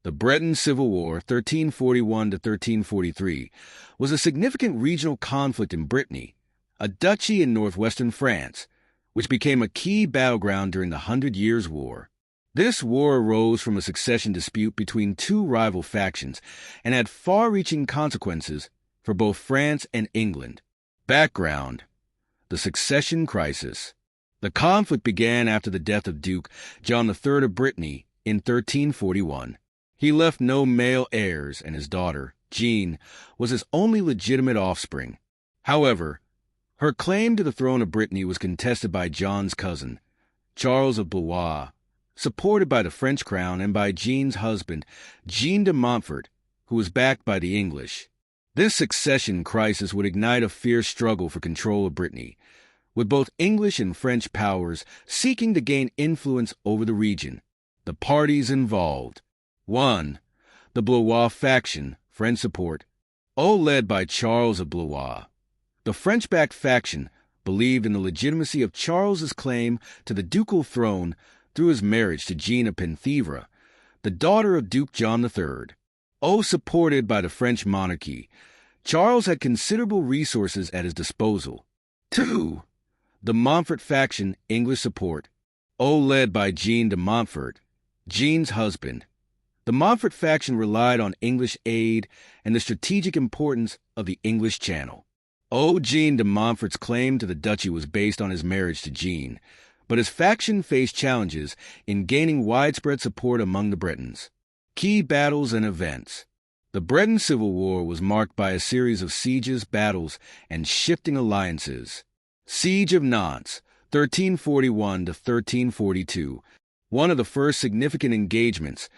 The Breton Civil War, 1341 to 1343, was a significant regional conflict in Brittany, a duchy in northwestern France, which became a key battleground during the Hundred Years' War. This war arose from a succession dispute between two rival factions and had far-reaching consequences for both France and England. Background: the succession crisis. The conflict began after the death of Duke John III of Brittany in 1341. He left no male heirs, and his daughter, Jean, was his only legitimate offspring. However, her claim to the throne of Brittany was contested by John's cousin, Charles of Blois, supported by the French crown and by Jean's husband, Jean de Montfort, who was backed by the English. This succession crisis would ignite a fierce struggle for control of Brittany, with both English and French powers seeking to gain influence over the region. The parties involved: 1. The Blois faction, French support, led by Charles of Blois. The French-backed faction believed in the legitimacy of Charles's claim to the ducal throne through his marriage to Jean of Penthièvre, the daughter of Duke John III. Supported by the French monarchy, Charles had considerable resources at his disposal. 2. The Montfort faction, English support, led by Jean de Montfort, Jean's husband. The Montfort faction relied on English aid and the strategic importance of the English Channel. Jean de Montfort's claim to the duchy was based on his marriage to Jean, but his faction faced challenges in gaining widespread support among the Bretons. Key battles and events. The Breton Civil War was marked by a series of sieges, battles, and shifting alliances. Siege of Nantes, 1341 to 1342, one of the first significant engagements.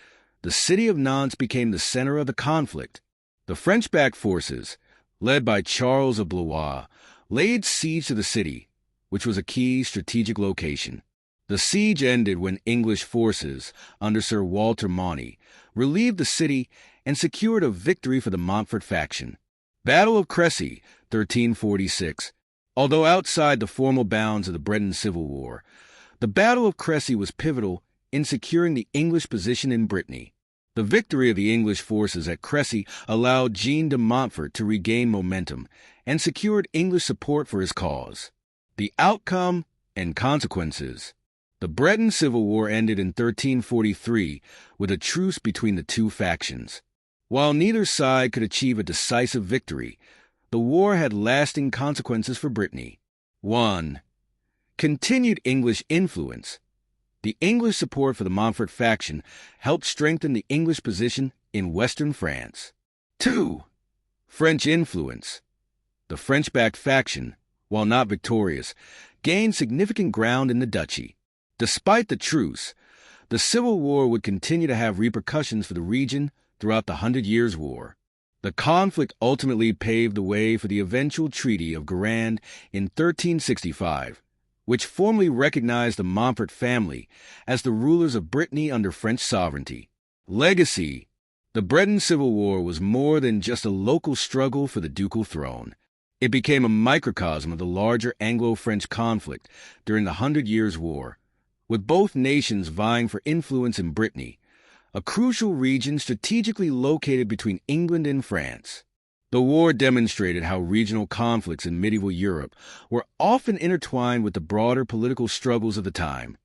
The city of Nantes became the center of the conflict. The French-backed forces, led by Charles of Blois, laid siege to the city, which was a key strategic location. The siege ended when English forces, under Sir Walter Mauny, relieved the city and secured a victory for the Montfort faction. Battle of Crécy, 1346. Although outside the formal bounds of the Breton Civil War, the Battle of Crécy was pivotal in securing the English position in Brittany. The victory of the English forces at Crécy allowed Jean de Montfort to regain momentum and secured English support for his cause. The outcome and consequences. The Breton Civil War ended in 1343 with a truce between the two factions. While neither side could achieve a decisive victory, the war had lasting consequences for Brittany. 1. Continued English influence. The English support for the Montfort faction helped strengthen the English position in western France. 2. French influence. The French-backed faction, while not victorious, gained significant ground in the duchy. Despite the truce, the Civil War would continue to have repercussions for the region throughout the Hundred Years' War. The conflict ultimately paved the way for the eventual Treaty of Guérande in 1365, which formally recognized the Montfort family as the rulers of Brittany under French sovereignty. Legacy. The Breton Civil War was more than just a local struggle for the ducal throne. It became a microcosm of the larger Anglo-French conflict during the Hundred Years' War, with both nations vying for influence in Brittany, a crucial region strategically located between England and France. The war demonstrated how regional conflicts in medieval Europe were often intertwined with the broader political struggles of the time.